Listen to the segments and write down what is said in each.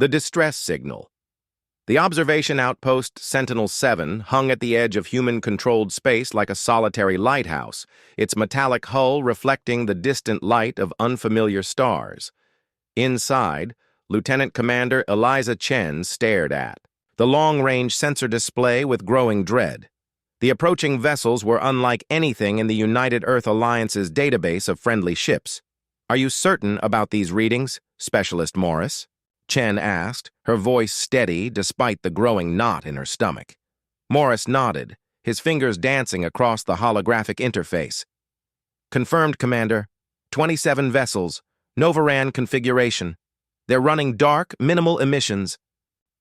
The distress signal. The observation outpost Sentinel-7 hung at the edge of human-controlled space like a solitary lighthouse, its metallic hull reflecting the distant light of unfamiliar stars. Inside, Lieutenant Commander Eliza Chen stared at the long-range sensor display with growing dread. The approaching vessels were unlike anything in the United Earth Alliance's database of friendly ships. "Are you certain about these readings, Specialist Morris?" Chen asked, her voice steady despite the growing knot in her stomach. Morris nodded, his fingers dancing across the holographic interface. "Confirmed, Commander. 27 vessels, Novaran configuration. They're running dark, minimal emissions.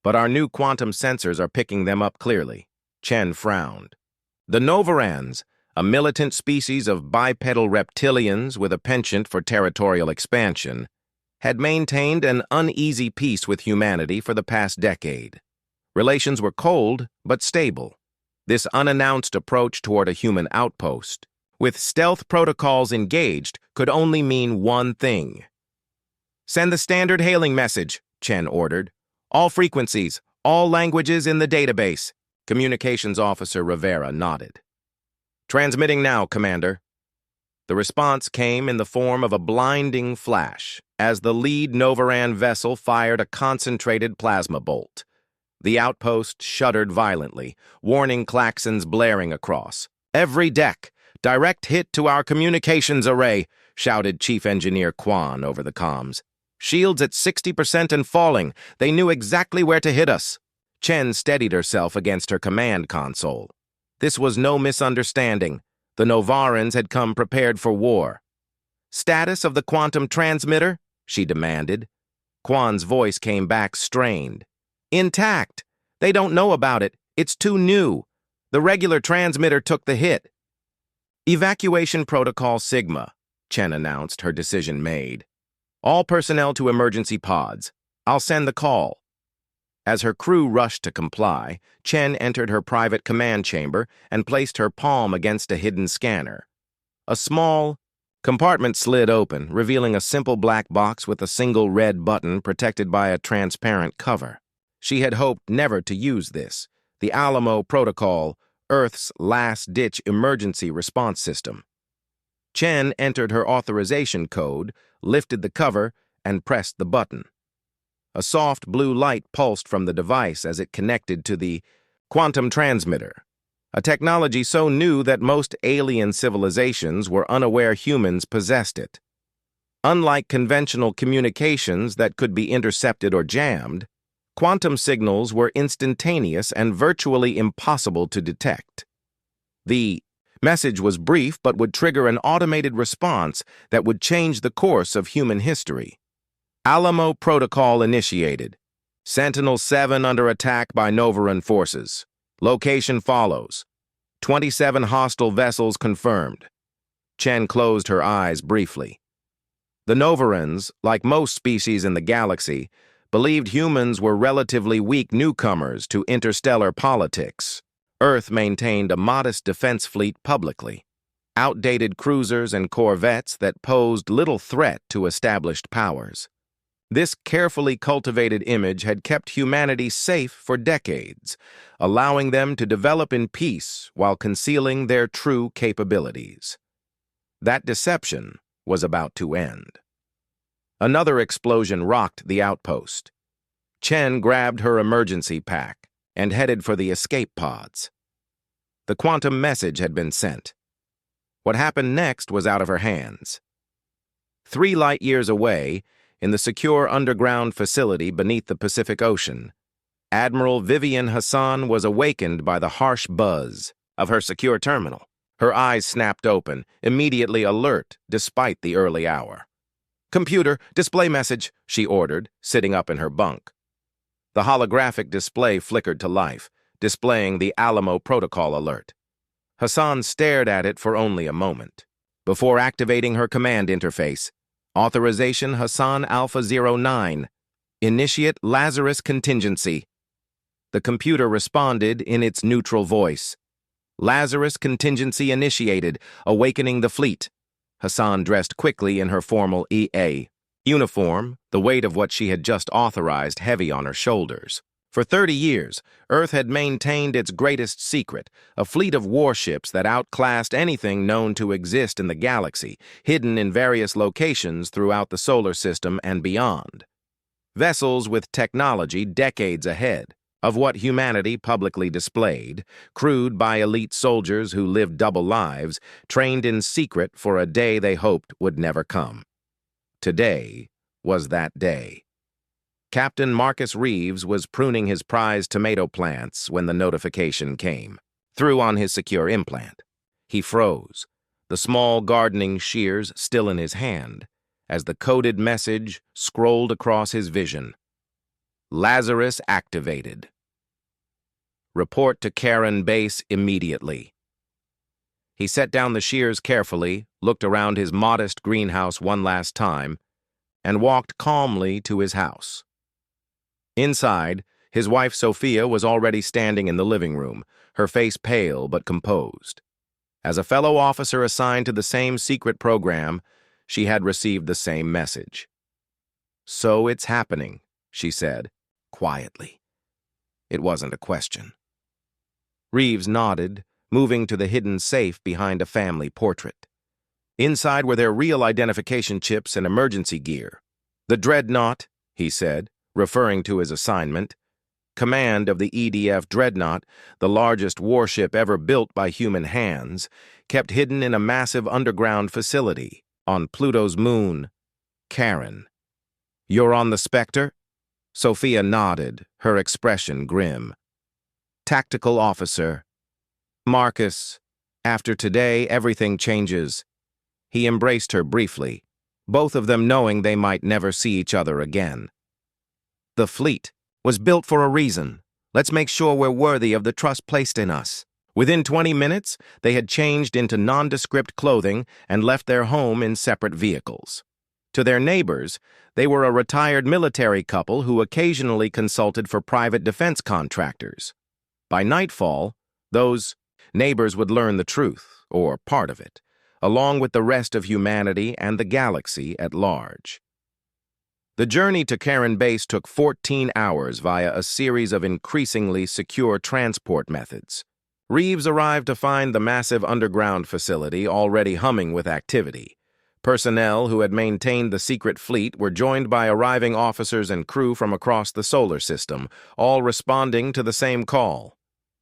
But our new quantum sensors are picking them up clearly." Chen frowned. The Novarans, a militant species of bipedal reptilians with a penchant for territorial expansion, had maintained an uneasy peace with humanity for the past decade. Relations were cold, but stable. This unannounced approach toward a human outpost, with stealth protocols engaged, could only mean one thing. "Send the standard hailing message," Chen ordered. "All frequencies, all languages in the database." Communications Officer Rivera nodded. "Transmitting now, Commander." The response came in the form of a blinding flash as the lead Novaran vessel fired a concentrated plasma bolt. The outpost shuddered violently, warning klaxons blaring across. "Every deck, direct hit to our communications array," shouted Chief Engineer Kwan over the comms. "Shields at 60% and falling. They knew exactly where to hit us." Chen steadied herself against her command console. This was no misunderstanding. The Novarans had come prepared for war. "Status of the quantum transmitter?" she demanded. Kwan's voice came back strained. "Intact. They don't know about it. It's too new. The regular transmitter took the hit." "Evacuation Protocol Sigma," Chen announced, her decision made. "All personnel to emergency pods. I'll send the call." As her crew rushed to comply, Chen entered her private command chamber and placed her palm against a hidden scanner. A small compartment slid open, revealing a simple black box with a single red button protected by a transparent cover. She had hoped never to use this, the Alamo Protocol, Earth's last-ditch emergency response system. Chen entered her authorization code, lifted the cover, and pressed the button. A soft blue light pulsed from the device as it connected to the quantum transmitter, a technology so new that most alien civilizations were unaware humans possessed it. Unlike conventional communications that could be intercepted or jammed, quantum signals were instantaneous and virtually impossible to detect. The message was brief but would trigger an automated response that would change the course of human history. Alamo Protocol initiated. Sentinel-7 under attack by Novaran forces. Location follows. 27 hostile vessels confirmed. Chen closed her eyes briefly. The Novarans, like most species in the galaxy, believed humans were relatively weak newcomers to interstellar politics. Earth maintained a modest defense fleet publicly. Outdated cruisers and corvettes that posed little threat to established powers. This carefully cultivated image had kept humanity safe for decades, allowing them to develop in peace while concealing their true capabilities. That deception was about to end. Another explosion rocked the outpost. Chen grabbed her emergency pack and headed for the escape pods. The quantum message had been sent. What happened next was out of her hands. 3 light-years away, in the secure underground facility beneath the Pacific Ocean, Admiral Vivian Hassan was awakened by the harsh buzz of her secure terminal. Her eyes snapped open, immediately alert despite the early hour. "Computer, display message," she ordered, sitting up in her bunk. The holographic display flickered to life, displaying the Alamo Protocol alert. Hassan stared at it for only a moment. Before activating her command interface, Authorization Hassan Alpha 09. Initiate Lazarus Contingency. The computer responded in its neutral voice. Lazarus Contingency initiated, awakening the fleet. Hassan dressed quickly in her formal EA. Uniform, the weight of what she had just authorized heavy on her shoulders. For 30 years, Earth had maintained its greatest secret, a fleet of warships that outclassed anything known to exist in the galaxy, hidden in various locations throughout the solar system and beyond. Vessels with technology decades ahead of what humanity publicly displayed, crewed by elite soldiers who lived double lives, trained in secret for a day they hoped would never come. Today was that day. Captain Marcus Reeves was pruning his prized tomato plants when the notification came. Threw on his secure implant. He froze, the small gardening shears still in his hand, as the coded message scrolled across his vision. Lazarus activated. Report to Karen Base immediately. He set down the shears carefully, looked around his modest greenhouse one last time, and walked calmly to his house. Inside, his wife Sophia was already standing in the living room, her face pale but composed. As a fellow officer assigned to the same secret program, she had received the same message. "So it's happening," she said, quietly. It wasn't a question. Reeves nodded, moving to the hidden safe behind a family portrait. Inside were their real identification chips and emergency gear. "The Dreadnought," he said, referring to his assignment. Command of the EDF Dreadnought, the largest warship ever built by human hands, kept hidden in a massive underground facility on Pluto's moon, Karen. "You're on the Spectre?" Sophia nodded, her expression grim. "Tactical officer. Marcus, after today, everything changes." He embraced her briefly, both of them knowing they might never see each other again. "The fleet was built for a reason. Let's make sure we're worthy of the trust placed in us." Within 20 minutes, they had changed into nondescript clothing and left their home in separate vehicles. To their neighbors, they were a retired military couple who occasionally consulted for private defense contractors. By nightfall, those neighbors would learn the truth, or part of it, along with the rest of humanity and the galaxy at large. The journey to Karen Base took 14 hours via a series of increasingly secure transport methods. Reeves arrived to find the massive underground facility already humming with activity. Personnel who had maintained the secret fleet were joined by arriving officers and crew from across the solar system, all responding to the same call.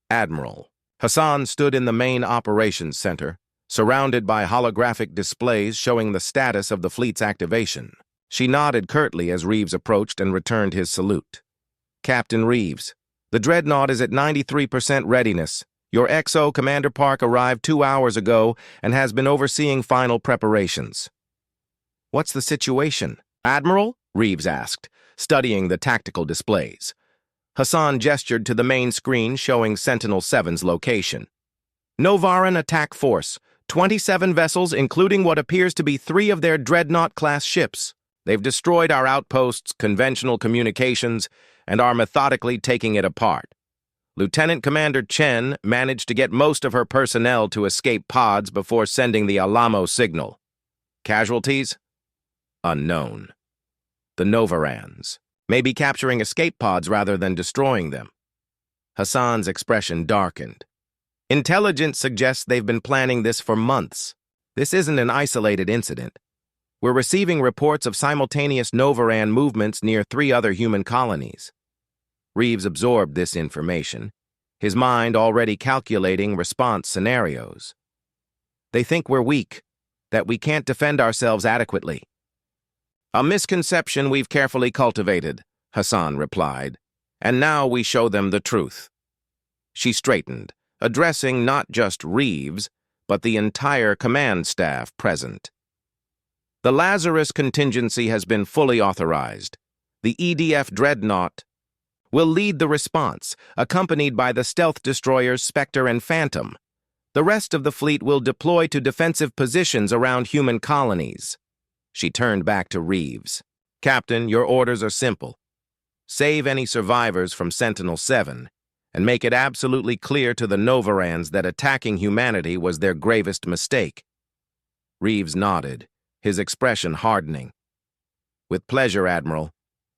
Admiral Hassan stood in the main operations center, surrounded by holographic displays showing the status of the fleet's activation. She nodded curtly as Reeves approached and returned his salute. "Captain Reeves, the Dreadnought is at 93% readiness. Your XO Commander Park arrived 2 hours ago and has been overseeing final preparations." "What's the situation, Admiral?" Reeves asked, studying the tactical displays. Hassan gestured to the main screen showing Sentinel-7's location. "Novaran attack force, 27 vessels including what appears to be 3 of their Dreadnought-class ships. They've destroyed our outposts, conventional communications, and are methodically taking it apart. Lieutenant Commander Chen managed to get most of her personnel to escape pods before sending the Alamo signal. Casualties? Unknown. The Novarans may be capturing escape pods rather than destroying them." Hassan's expression darkened. "Intelligence suggests they've been planning this for months. This isn't an isolated incident. We're receiving reports of simultaneous Novaran movements near 3 other human colonies." Reeves absorbed this information, his mind already calculating response scenarios. "They think we're weak, that we can't defend ourselves adequately." "A misconception we've carefully cultivated," Hassan replied, "and now we show them the truth." She straightened, addressing not just Reeves, but the entire command staff present. "The Lazarus contingency has been fully authorized. The EDF Dreadnought will lead the response, accompanied by the stealth destroyers Spectre and Phantom. The rest of the fleet will deploy to defensive positions around human colonies." She turned back to Reeves. "Captain, your orders are simple. Save any survivors from Sentinel-7, and make it absolutely clear to the Novarans that attacking humanity was their gravest mistake." Reeves nodded, his expression hardening. With pleasure, Admiral.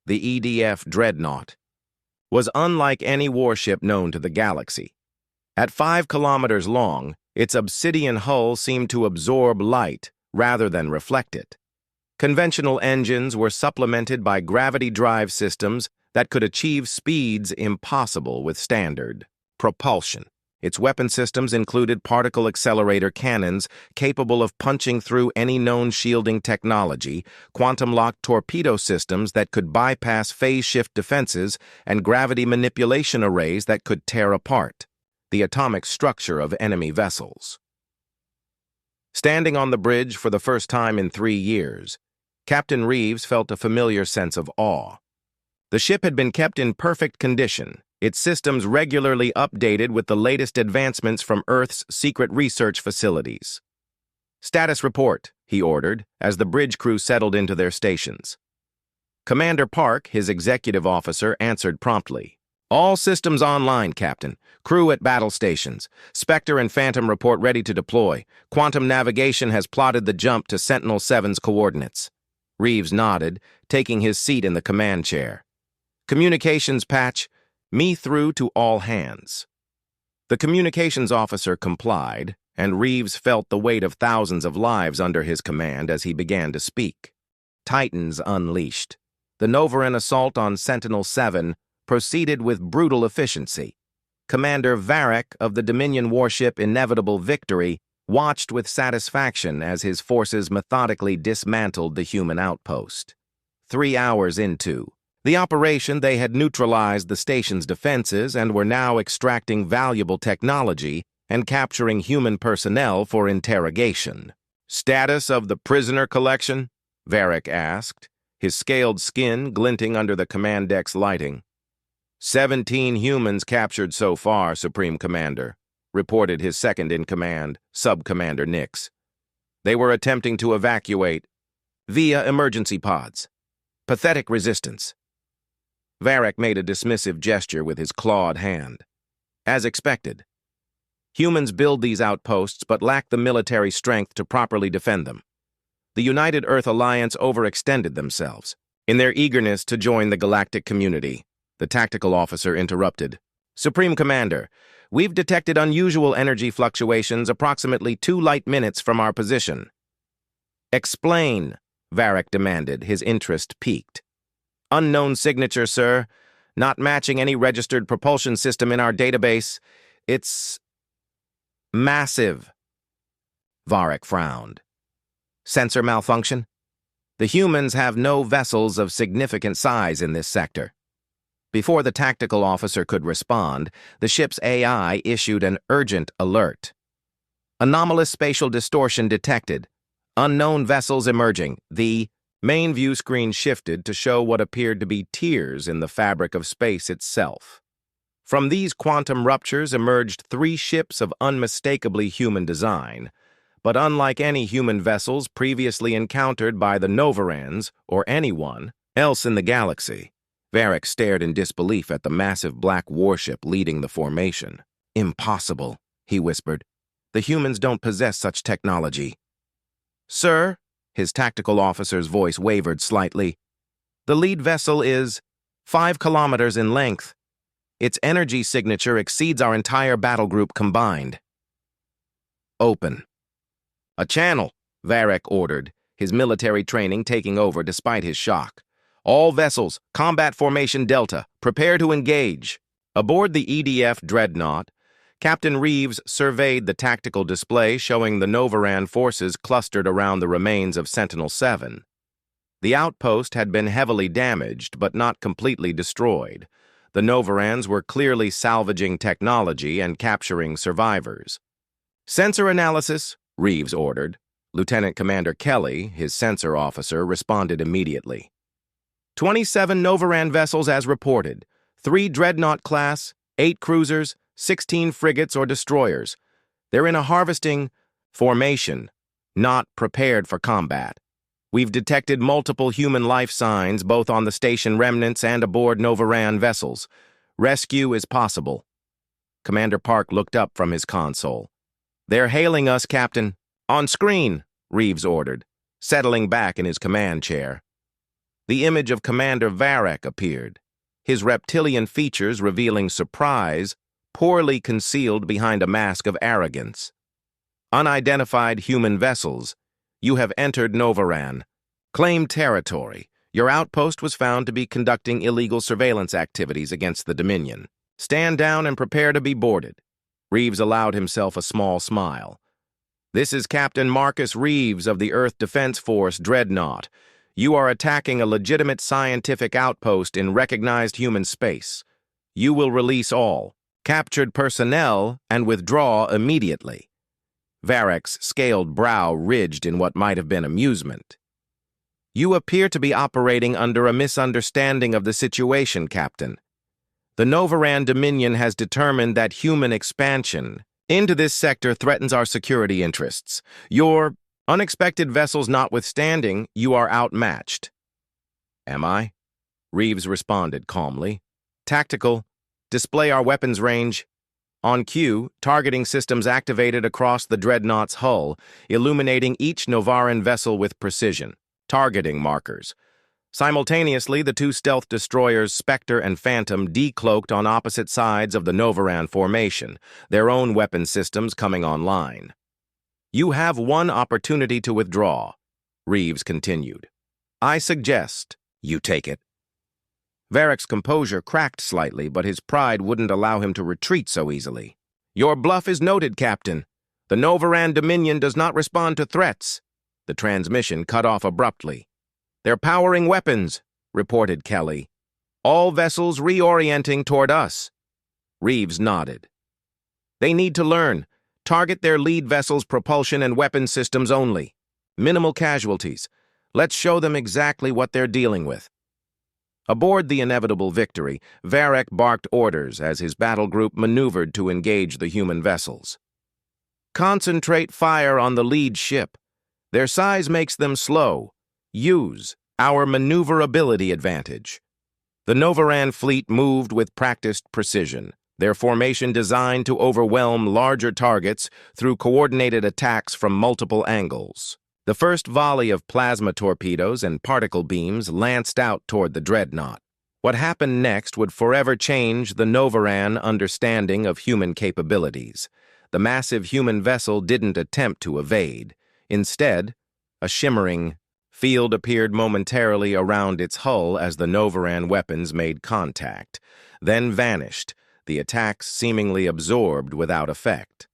The EDF Dreadnought was unlike any warship known to the galaxy. At 5 kilometers long, its obsidian hull seemed to absorb light rather than reflect it. Conventional engines were supplemented by gravity drive systems that could achieve speeds impossible with standard propulsion. Its weapon systems included particle accelerator cannons capable of punching through any known shielding technology, quantum-locked torpedo systems that could bypass phase-shift defenses, and gravity manipulation arrays that could tear apart the atomic structure of enemy vessels. Standing on the bridge for the first time in 3 years, Captain Reeves felt a familiar sense of awe. The ship had been kept in perfect condition, its systems regularly updated with the latest advancements from Earth's secret research facilities. "Status report," he ordered, as the bridge crew settled into their stations. Commander Park, his executive officer, answered promptly. "All systems online, Captain. Crew at battle stations. Spectre and Phantom report ready to deploy. Quantum navigation has plotted the jump to Sentinel-7's coordinates." Reeves nodded, taking his seat in the command chair. "Communications patch. Me through to all hands." The communications officer complied, and Reeves felt the weight of thousands of lives under his command as he began to speak. Titans unleashed. The Novaran assault on Sentinel-7 proceeded with brutal efficiency. Commander Varric of the Dominion warship Inevitable Victory watched with satisfaction as his forces methodically dismantled the human outpost. 3 hours into the operation, they had neutralized the station's defenses and were now extracting valuable technology and capturing human personnel for interrogation. "Status of the prisoner collection?" Varric asked, his scaled skin glinting under the command deck's lighting. 17 humans captured so far, Supreme Commander," reported his second-in-command, Sub-Commander Nix. "They were attempting to evacuate via emergency pods. Pathetic resistance." Varric made a dismissive gesture with his clawed hand. "As expected. Humans build these outposts but lack the military strength to properly defend them. The United Earth Alliance overextended themselves in their eagerness to join the galactic community," the tactical officer interrupted. "Supreme Commander, we've detected unusual energy fluctuations approximately 2 light minutes from our position." "Explain," Varric demanded, his interest piqued. "Unknown signature, sir. Not matching any registered propulsion system in our database. It's massive." Varric frowned. "Sensor malfunction? The humans have no vessels of significant size in this sector." Before the tactical officer could respond, the ship's AI issued an urgent alert. "Anomalous spatial distortion detected. Unknown vessels emerging." The main view screen shifted to show what appeared to be tears in the fabric of space itself. From these quantum ruptures emerged 3 ships of unmistakably human design, but unlike any human vessels previously encountered by the Novarans or anyone else in the galaxy. Varric stared in disbelief at the massive black warship leading the formation. "Impossible," he whispered. "The humans don't possess such technology." "Sir," his tactical officer's voice wavered slightly, "the lead vessel is 5 kilometers in length. Its energy signature exceeds our entire battle group combined." "Open." "A channel," Varric ordered, his military training taking over despite his shock. "All vessels, combat formation Delta, prepare to engage." Aboard the EDF Dreadnought, Captain Reeves surveyed the tactical display showing the Novaran forces clustered around the remains of Sentinel-7. The outpost had been heavily damaged, but not completely destroyed. The Novarans were clearly salvaging technology and capturing survivors. "Sensor analysis," Reeves ordered. Lieutenant Commander Kelly, his sensor officer, responded immediately. 27 Novaran vessels as reported, 3 Dreadnought class, 8 cruisers, 16 frigates or destroyers. They're in a harvesting formation, not prepared for combat. We've detected multiple human life signs both on the station remnants and aboard Novaran vessels. Rescue is possible." Commander Park looked up from his console. "They're hailing us, Captain." "On screen," Reeves ordered, settling back in his command chair. The image of Commander Varek appeared, his reptilian features revealing surprise, poorly concealed behind a mask of arrogance. Unidentified human vessels, you have entered Novaran. Claim territory. Your outpost was found to be conducting illegal surveillance activities against the Dominion. Stand down and prepare to be boarded. Reeves allowed himself a small smile. This is Captain Marcus Reeves of the Earth Defense Force Dreadnought. You are attacking a legitimate scientific outpost in recognized human space. You will release all captured personnel and withdraw immediately. Varek's scaled brow ridged in what might have been amusement. You appear to be operating under a misunderstanding of the situation, Captain. The Novaran Dominion has determined that human expansion into this sector threatens our security interests. Your unexpected vessels notwithstanding, you are outmatched. Am I? Reeves responded calmly. Tactical. Display our weapons range. On cue, targeting systems activated across the Dreadnought's hull, illuminating each Novaran vessel with precision. Targeting markers. Simultaneously, the two stealth destroyers Spectre and Phantom decloaked on opposite sides of the Novaran formation, their own weapon systems coming online. You have one opportunity to withdraw, Reeves continued. I suggest you take it. Varek's composure cracked slightly, but his pride wouldn't allow him to retreat so easily. Your bluff is noted, Captain. The Novaran Dominion does not respond to threats. The transmission cut off abruptly. They're powering weapons, reported Kelly. All vessels reorienting toward us. Reeves nodded. They need to learn. Target their lead vessel's propulsion and weapon systems only. Minimal casualties. Let's show them exactly what they're dealing with. Aboard the inevitable Victory, Varek barked orders as his battle group maneuvered to engage the human vessels. Concentrate fire on the lead ship. Their size makes them slow. Use our maneuverability advantage. The Novaran fleet moved with practiced precision, their formation designed to overwhelm larger targets through coordinated attacks from multiple angles. The first volley of plasma torpedoes and particle beams lanced out toward the Dreadnought. What happened next would forever change the Novaran understanding of human capabilities. The massive human vessel didn't attempt to evade. Instead, a shimmering field appeared momentarily around its hull as the Novaran weapons made contact, then vanished, the attacks seemingly absorbed without effect.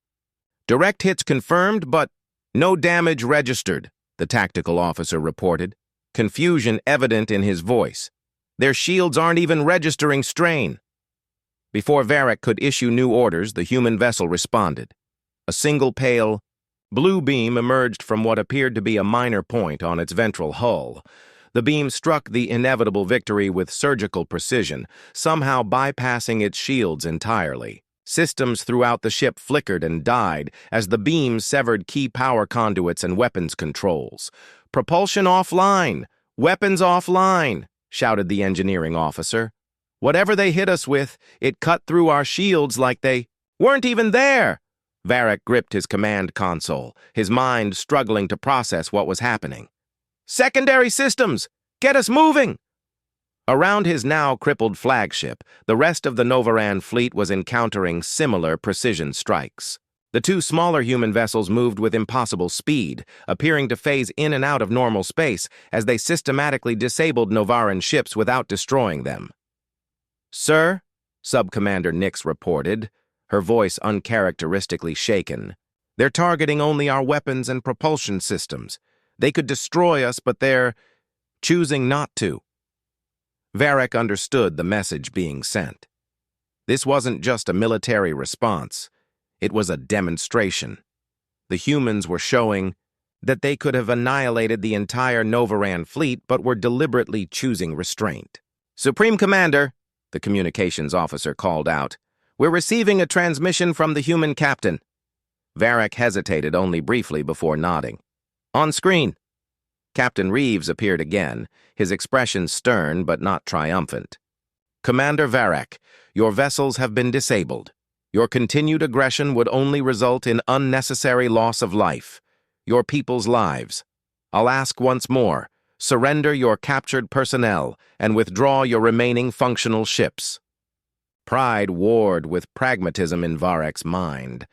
Direct hits confirmed, but no damage registered, the tactical officer reported, confusion evident in his voice. Their shields aren't even registering strain. Before Varek could issue new orders, the human vessel responded. A single pale blue beam emerged from what appeared to be a minor point on its ventral hull. The beam struck the inevitable Victory with surgical precision, somehow bypassing its shields entirely. Systems throughout the ship flickered and died as the beam severed key power conduits and weapons controls. Propulsion offline! Weapons offline! Shouted the engineering officer. Whatever they hit us with, it cut through our shields like they weren't even there! Varek gripped his command console, his mind struggling to process what was happening. Secondary systems! Get us moving! Around his now crippled flagship, the rest of the Novaran fleet was encountering similar precision strikes. The two smaller human vessels moved with impossible speed, appearing to phase in and out of normal space as they systematically disabled Novaran ships without destroying them. Sir, Sub-Commander Nix reported, her voice uncharacteristically shaken. They're targeting only our weapons and propulsion systems. They could destroy us, but they're choosing not to. Varek understood the message being sent. This wasn't just a military response. It was a demonstration. The humans were showing that they could have annihilated the entire Novaran fleet but were deliberately choosing restraint. Supreme Commander, the communications officer called out, we're receiving a transmission from the human captain. Varek hesitated only briefly before nodding. On screen. Captain Reeves appeared again, his expression stern but not triumphant. Commander Varek, your vessels have been disabled. Your continued aggression would only result in unnecessary loss of life, your people's lives. I'll ask once more, Surrender your captured personnel and withdraw your remaining functional ships. Pride warred with pragmatism in Varek's mind.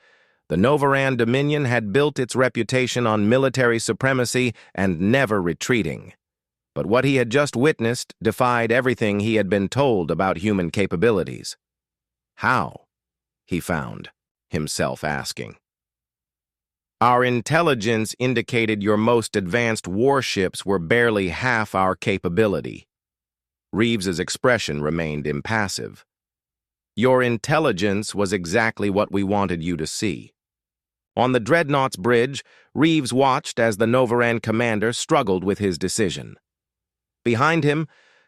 The Novaran Dominion had built its reputation on military supremacy and never retreating. But what he had just witnessed defied everything he had been told about human capabilities. How? He found himself asking. Our intelligence indicated your most advanced warships were barely half our capability. Reeves's expression remained impassive. Your intelligence was exactly what we wanted you to see. On the Dreadnought's bridge, Reeves watched as the Novaran commander struggled with his decision. Behind him,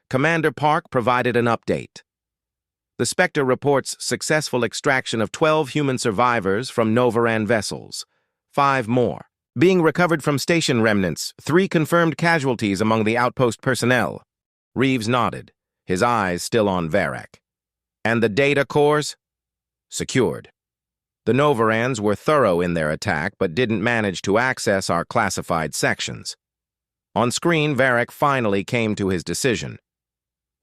Commander Park provided an update. The Spectre reports successful extraction of 12 human survivors from Novaran vessels. 5 more being recovered from station remnants, 3 confirmed casualties among the outpost personnel. Reeves nodded, his eyes still on Varek. And the data cores? Secured. The Novarans were thorough in their attack but didn't manage to access our classified sections. On screen, Varek finally came to his decision.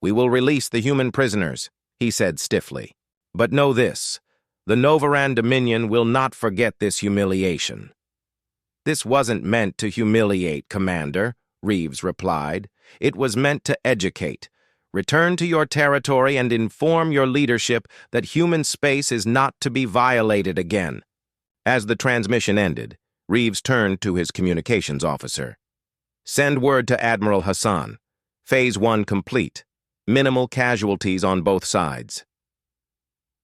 We will release the human prisoners, he said stiffly. But know this, the Novaran Dominion will not forget this humiliation. This wasn't meant to humiliate, Commander, Reeves replied. It was meant to educate. Return to your territory and inform your leadership that human space is not to be violated again. As the transmission ended, Reeves turned to his communications officer. Send word to Admiral Hassan. Phase 1 complete. Minimal casualties on both sides.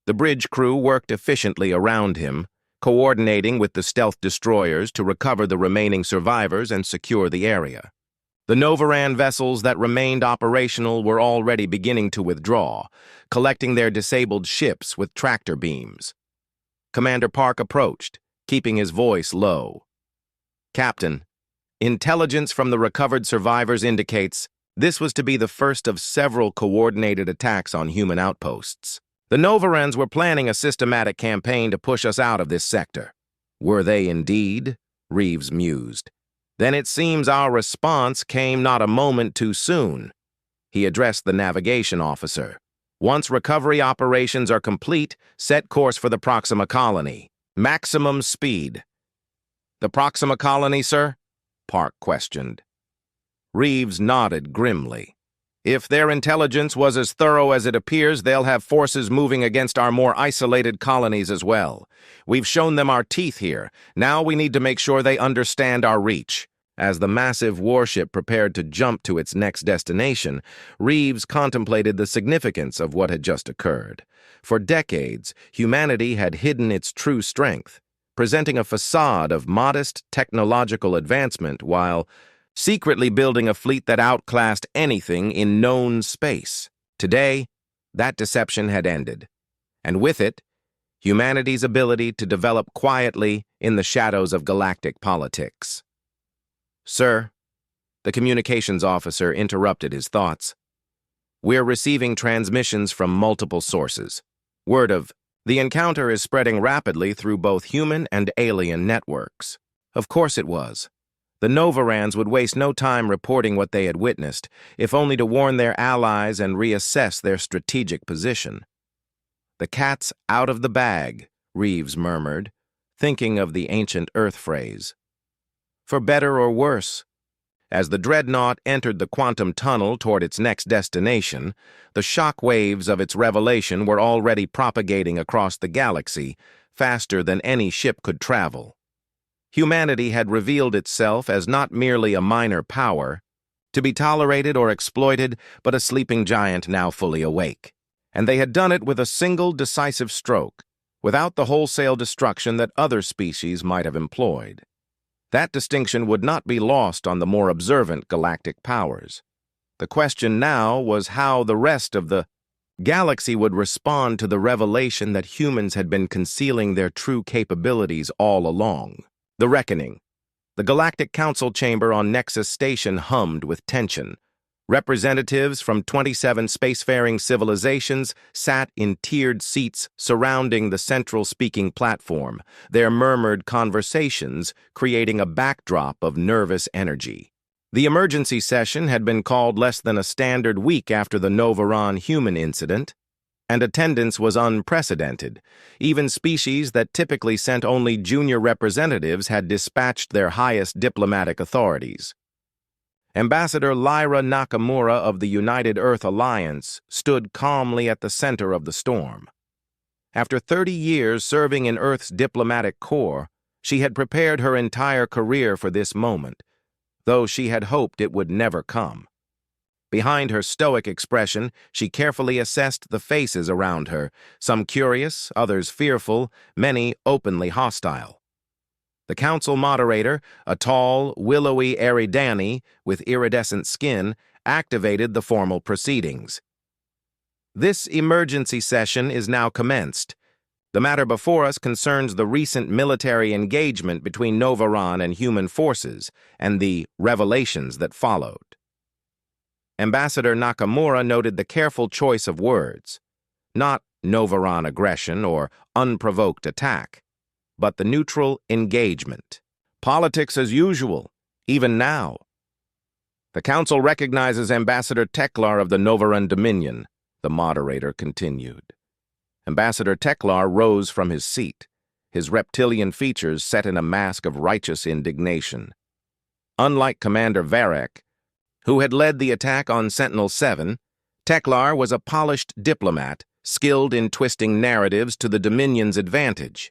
The bridge crew worked efficiently around him, coordinating with the stealth destroyers to recover the remaining survivors and secure the area. The Novaran vessels that remained operational were already beginning to withdraw, collecting their disabled ships with tractor beams. Commander Park approached, keeping his voice low. Captain, intelligence from the recovered survivors indicates this was to be the first of several coordinated attacks on human outposts. The Novarans were planning a systematic campaign to push us out of this sector. Were they indeed? Reeves mused. Then it seems our response came not a moment too soon. He addressed the navigation officer. Once recovery operations are complete, set course for the Proxima Colony. Maximum speed. The Proxima Colony, sir? Park questioned. Reeves nodded grimly. If their intelligence was as thorough as it appears, they'll have forces moving against our more isolated colonies as well. We've shown them our teeth here. Now we need to make sure they understand our reach. As the massive warship prepared to jump to its next destination, Reeves contemplated the significance of what had just occurred. For decades, humanity had hidden its true strength, presenting a facade of modest technological advancement while secretly building a fleet that outclassed anything in known space. Today, that deception had ended, and with it, humanity's ability to develop quietly in the shadows of galactic politics. Sir, the communications officer interrupted his thoughts. We're receiving transmissions from multiple sources. Word of the encounter is spreading rapidly through both human and alien networks. Of course it was. The Novarans would waste no time reporting what they had witnessed, if only to warn their allies and reassess their strategic position. The cat's out of the bag, Reeves murmured, thinking of the ancient Earth phrase. For better or worse, as the Dreadnought entered the quantum tunnel toward its next destination, the shock waves of its revelation were already propagating across the galaxy, faster than any ship could travel. Humanity had revealed itself as not merely a minor power, to be tolerated or exploited, but a sleeping giant now fully awake. And they had done it with a single decisive stroke, without the wholesale destruction that other species might have employed. That distinction would not be lost on the more observant galactic powers. The question now was how the rest of the galaxy would respond to the revelation that humans had been concealing their true capabilities all along. The reckoning. The Galactic Council chamber on Nexus Station hummed with tension. Representatives from 27 spacefaring civilizations sat in tiered seats surrounding the central speaking platform, their murmured conversations creating a backdrop of nervous energy. The emergency session had been called less than a standard week after the Novaron human incident, and attendance was unprecedented. Even species that typically sent only junior representatives had dispatched their highest diplomatic authorities. Ambassador Lyra Nakamura of the United Earth Alliance stood calmly at the center of the storm. After 30 years serving in Earth's diplomatic corps, she had prepared her entire career for this moment, though she had hoped it would never come. Behind her stoic expression, she carefully assessed the faces around her, some curious, others fearful, many openly hostile. The council moderator, a tall, willowy Eridani with iridescent skin, activated the formal proceedings. This emergency session is now commenced. The matter before us concerns the recent military engagement between Novaron and human forces and the revelations that followed. Ambassador Nakamura noted the careful choice of words, not Novaron aggression or unprovoked attack, but the neutral engagement. Politics as usual, even now. The Council recognizes Ambassador Teklar of the Novaron Dominion, the moderator continued. Ambassador Teklar rose from his seat, his reptilian features set in a mask of righteous indignation. Unlike Commander Varek, who had led the attack on Sentinel-7, Teklar was a polished diplomat, skilled in twisting narratives to the Dominion's advantage.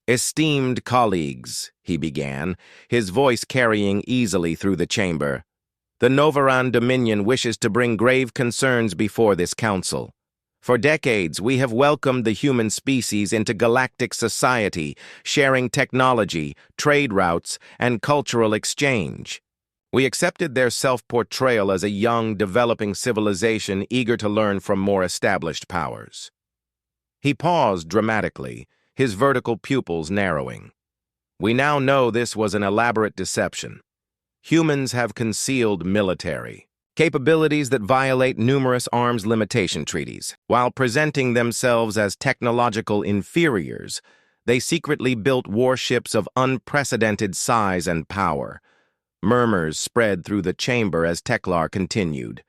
"Esteemed colleagues," he began, his voice carrying easily through the chamber, "the Novaron Dominion wishes to bring grave concerns before this council. For decades, we have welcomed the human species into galactic society, sharing technology, trade routes, and cultural exchange. We accepted their self-portrayal as a young, developing civilization eager to learn from more established powers." He paused dramatically, his vertical pupils narrowing. "We now know this was an elaborate deception. Humans have concealed military capabilities that violate numerous arms limitation treaties. While presenting themselves as technological inferiors, they secretly built warships of unprecedented size and power." Murmurs spread through the chamber as Teklar continued.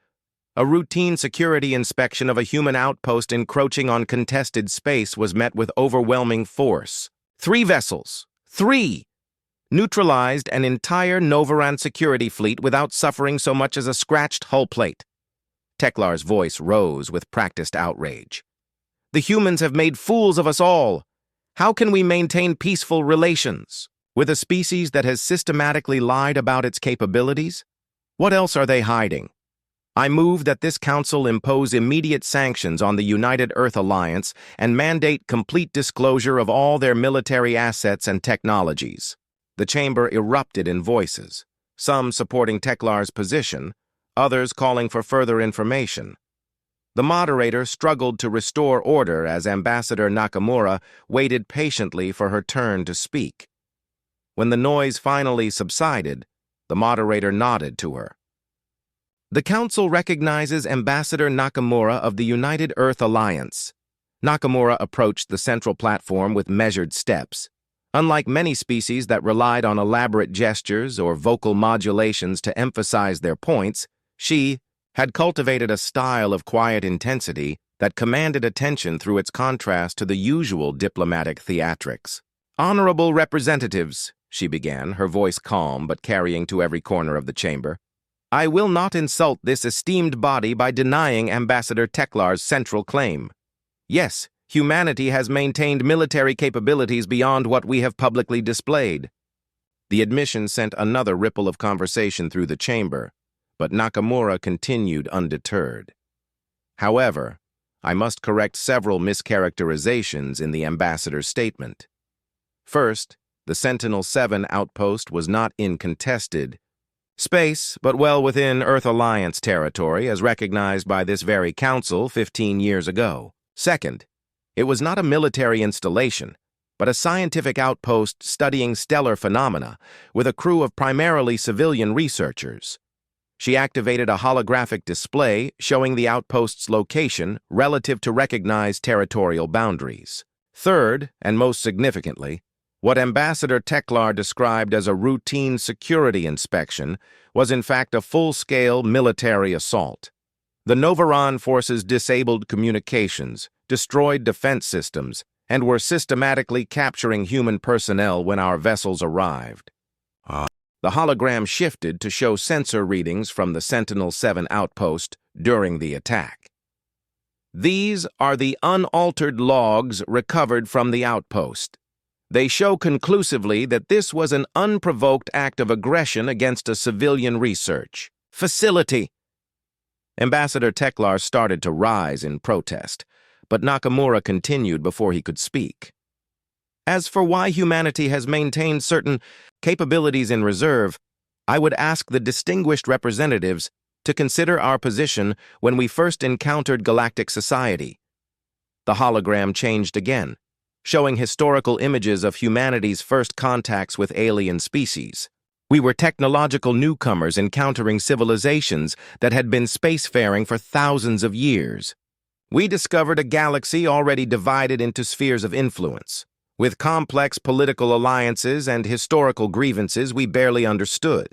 "A routine security inspection of a human outpost encroaching on contested space was met with overwhelming force. 3 vessels, 3! Neutralized an entire Novaron security fleet without suffering so much as a scratched hull plate." Teklar's voice rose with practiced outrage. "The humans have made fools of us all. How can we maintain peaceful relations with a species that has systematically lied about its capabilities? What else are they hiding? I move that this council impose immediate sanctions on the United Earth Alliance and mandate complete disclosure of all their military assets and technologies." The chamber erupted in voices, some supporting Teklar's position, others calling for further information. The moderator struggled to restore order as Ambassador Nakamura waited patiently for her turn to speak. When the noise finally subsided, the moderator nodded to her. "The Council recognizes Ambassador Nakamura of the United Earth Alliance." Nakamura approached the central platform with measured steps. Unlike many species that relied on elaborate gestures or vocal modulations to emphasize their points, she had cultivated a style of quiet intensity that commanded attention through its contrast to the usual diplomatic theatrics. "Honorable representatives," she began, her voice calm but carrying to every corner of the chamber, "I will not insult this esteemed body by denying Ambassador Teklar's central claim. Yes, humanity has maintained military capabilities beyond what we have publicly displayed." The admission sent another ripple of conversation through the chamber, but Nakamura continued undeterred. "However, I must correct several mischaracterizations in the ambassador's statement. First, the Sentinel-7 outpost was not in contested space, but well within Earth Alliance territory as recognized by this very council 15 years ago. Second, it was not a military installation, but a scientific outpost studying stellar phenomena with a crew of primarily civilian researchers. She activated a holographic display showing the outpost's location relative to recognized territorial boundaries. Third, and most significantly, What Ambassador Teklar described as a routine security inspection was in fact a full-scale military assault. The Novaran forces disabled communications, destroyed defense systems, and were systematically capturing human personnel when our vessels arrived. The hologram shifted to show sensor readings from the Sentinel-7 outpost during the attack. These are the unaltered logs recovered from the outpost. They show conclusively that this was an unprovoked act of aggression against a civilian research facility. Ambassador Teklar started to rise in protest, but Nakamura continued before he could speak. As for why humanity has maintained certain capabilities in reserve, I would ask the distinguished representatives to consider our position when we first encountered galactic society. The hologram changed again, showing historical images of humanity's first contacts with alien species. We were technological newcomers encountering civilizations that had been spacefaring for thousands of years. We discovered a galaxy already divided into spheres of influence, with complex political alliances and historical grievances we barely understood.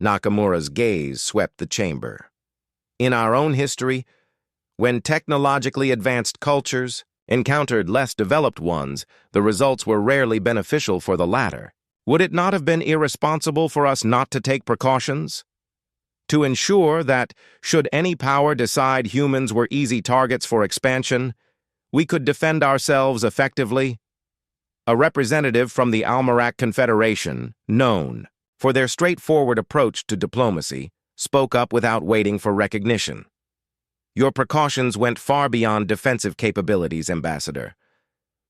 Nakamura's gaze swept the chamber. In our own history, when technologically advanced cultures encountered less developed ones, the results were rarely beneficial for the latter. Would it not have been irresponsible for us not to take precautions? To ensure that, should any power decide humans were easy targets for expansion, we could defend ourselves effectively? A representative from the Almerac Confederation, known for their straightforward approach to diplomacy, spoke up without waiting for recognition. Your precautions went far beyond defensive capabilities, Ambassador.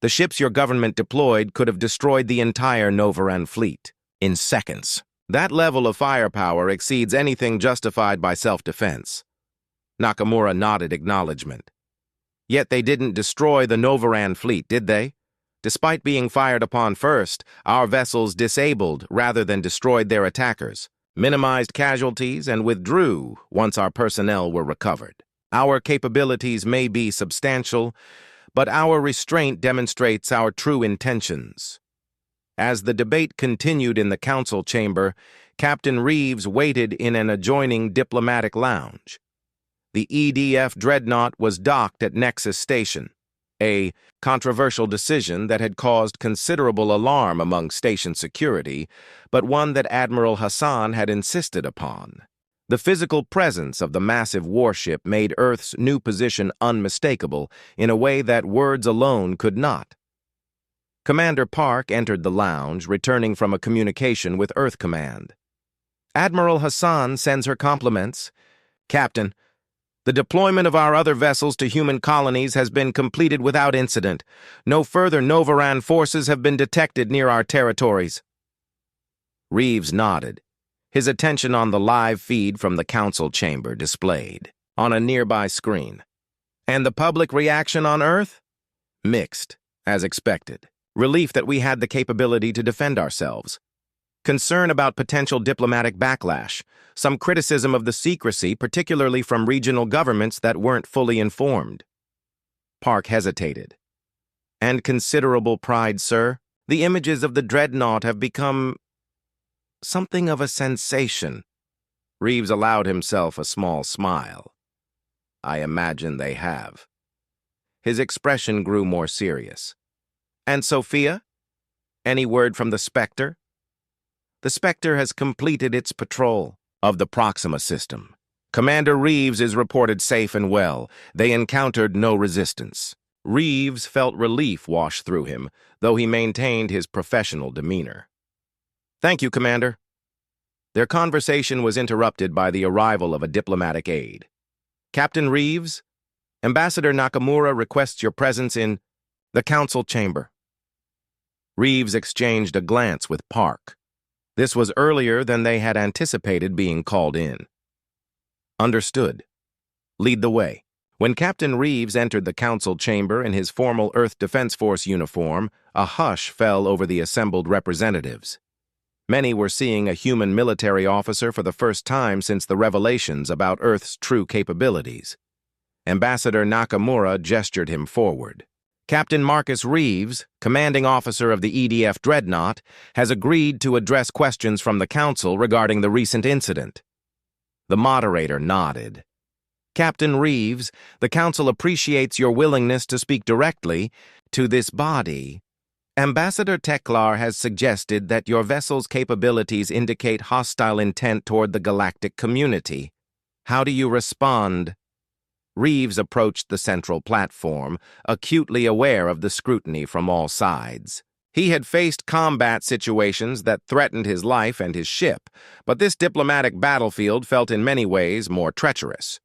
The ships your government deployed could have destroyed the entire Novaran fleet in seconds. That level of firepower exceeds anything justified by self-defense. Nakamura nodded acknowledgement. Yet they didn't destroy the Novaran fleet, did they? Despite being fired upon first, our vessels disabled rather than destroyed their attackers, minimized casualties, and withdrew once our personnel were recovered. Our capabilities may be substantial, but our restraint demonstrates our true intentions. As the debate continued in the council chamber, Captain Reeves waited in an adjoining diplomatic lounge. The EDF dreadnought was docked at Nexus Station, a controversial decision that had caused considerable alarm among station security, but one that Admiral Hassan had insisted upon. The physical presence of the massive warship made Earth's new position unmistakable in a way that words alone could not. Commander Park entered the lounge, returning from a communication with Earth Command. Admiral Hassan sends her compliments. Captain, the deployment of our other vessels to human colonies has been completed without incident. No further Novaran forces have been detected near our territories. Reeves nodded, his attention on the live feed from the council chamber displayed on a nearby screen. And the public reaction on Earth? Mixed, as expected. Relief that we had the capability to defend ourselves. Concern about potential diplomatic backlash. Some criticism of the secrecy, particularly from regional governments that weren't fully informed. Park hesitated. And considerable pride, sir. The images of the dreadnought have become something of a sensation. Reeves allowed himself a small smile. I imagine they have. His expression grew more serious. And Sophia? Any word from the Spectre? The Spectre has completed its patrol of the Proxima system. Commander Reeves is reported safe and well. They encountered no resistance. Reeves felt relief wash through him, though he maintained his professional demeanor. Thank you, Commander. Their conversation was interrupted by the arrival of a diplomatic aide. Captain Reeves, Ambassador Nakamura requests your presence in the council chamber. Reeves exchanged a glance with Park. This was earlier than they had anticipated being called in. Understood. Lead the way. When Captain Reeves entered the council chamber in his formal Earth Defense Force uniform, a hush fell over the assembled representatives. Many were seeing a human military officer for the first time since the revelations about Earth's true capabilities. Ambassador Nakamura gestured him forward. Captain Marcus Reeves, commanding officer of the EDF Dreadnought, has agreed to address questions from the Council regarding the recent incident. The moderator nodded. Captain Reeves, the Council appreciates your willingness to speak directly to this body. Ambassador Teklar has suggested that your vessel's capabilities indicate hostile intent toward the galactic community. How do you respond? Reeves approached the central platform, acutely aware of the scrutiny from all sides. He had faced combat situations that threatened his life and his ship, but this diplomatic battlefield felt in many ways more treacherous.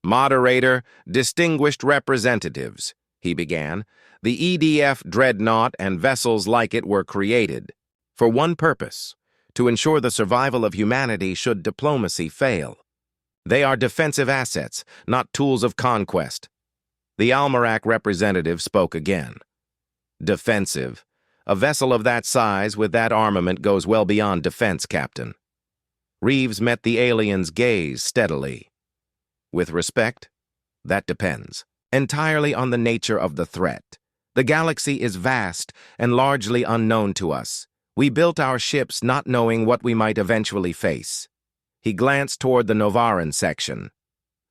Moderator, distinguished representatives, he began, the EDF Dreadnought and vessels like it were created for one purpose, to ensure the survival of humanity should diplomacy fail. They are defensive assets, not tools of conquest. The Almerac representative spoke again. Defensive. A vessel of that size with that armament goes well beyond defense, Captain. Reeves met the alien's gaze steadily. With respect, that depends entirely on the nature of the threat. The galaxy is vast and largely unknown to us. We built our ships not knowing what we might eventually face. He glanced toward the Novaran section.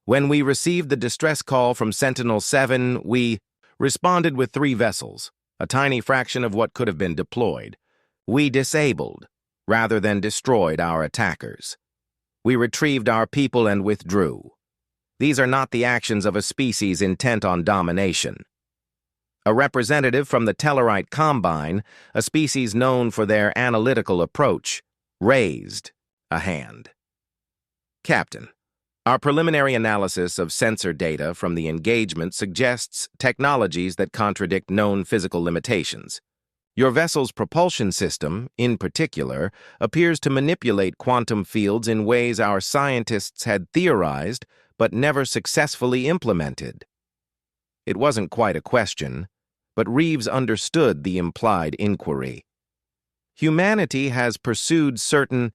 When we received the distress call from Sentinel-7, we responded with 3 vessels, a tiny fraction of what could have been deployed. We disabled, rather than destroyed, our attackers. We retrieved our people and withdrew. These are not the actions of a species intent on domination. A representative from the Tellarite Combine, a species known for their analytical approach, raised a hand. Captain, our preliminary analysis of sensor data from the engagement suggests technologies that contradict known physical limitations. Your vessel's propulsion system, in particular, appears to manipulate quantum fields in ways our scientists had theorized but never successfully implemented. It wasn't quite a question, but Reeves understood the implied inquiry. Humanity has pursued certain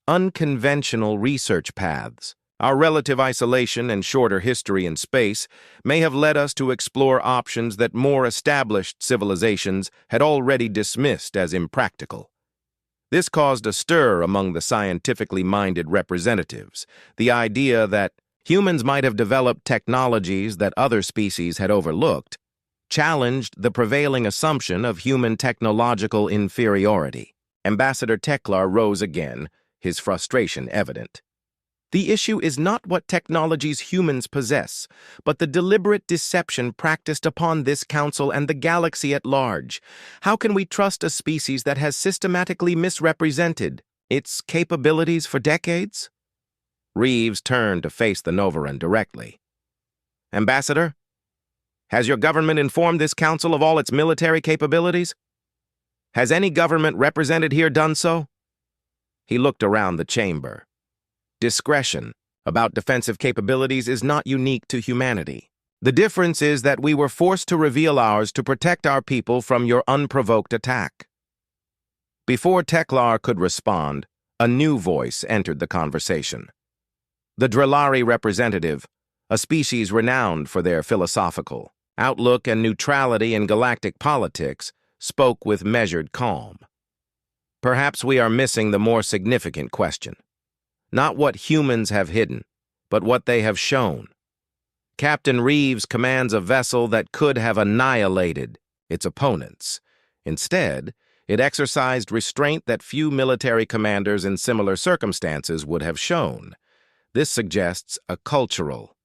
unconventional research paths. Our relative isolation and shorter history in space may have led us to explore options that more established civilizations had already dismissed as impractical. This caused a stir among the scientifically minded representatives, the idea that humans might have developed technologies that other species had overlooked, challenged the prevailing assumption of human technological inferiority. Ambassador Teklar rose again, his frustration evident. The issue is not what technologies humans possess, but the deliberate deception practiced upon this council and the galaxy at large. How can we trust a species that has systematically misrepresented its capabilities for decades? Reeves turned to face the Novaran directly. Ambassador, has your government informed this council of all its military capabilities? Has any government represented here done so? He looked around the chamber. Discretion about defensive capabilities is not unique to humanity. The difference is that we were forced to reveal ours to protect our people from your unprovoked attack. Before Teklar could respond, a new voice entered the conversation. The Drellari representative, a species renowned for their philosophical outlook and neutrality in galactic politics, spoke with measured calm. Perhaps we are missing the more significant question. Not what humans have hidden, but what they have shown. Captain Reeves commands a vessel that could have annihilated its opponents. Instead, it exercised restraint that few military commanders in similar circumstances would have shown. This suggests a cultural